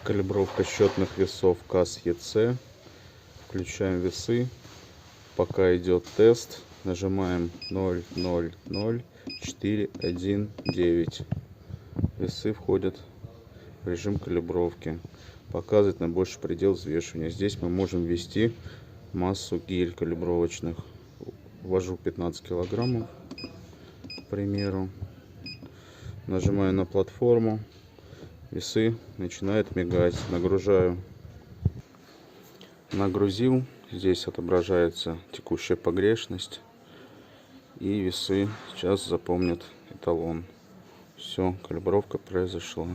Калибровка счетных весов КАЗ ЕЦ. Включаем весы. Пока идет тест, нажимаем 0,00419. Весы входят в режим калибровки. Показывает наибольший предел взвешивания. Здесь мы можем ввести массу гирь калибровочных. Ввожу 15 килограммов, к примеру. Нажимаю на платформу. Весы начинают мигать. Нагружаю. Нагрузил. Здесь отображается текущая погрешность. И весы сейчас запомнят эталон. Все, калибровка произошла.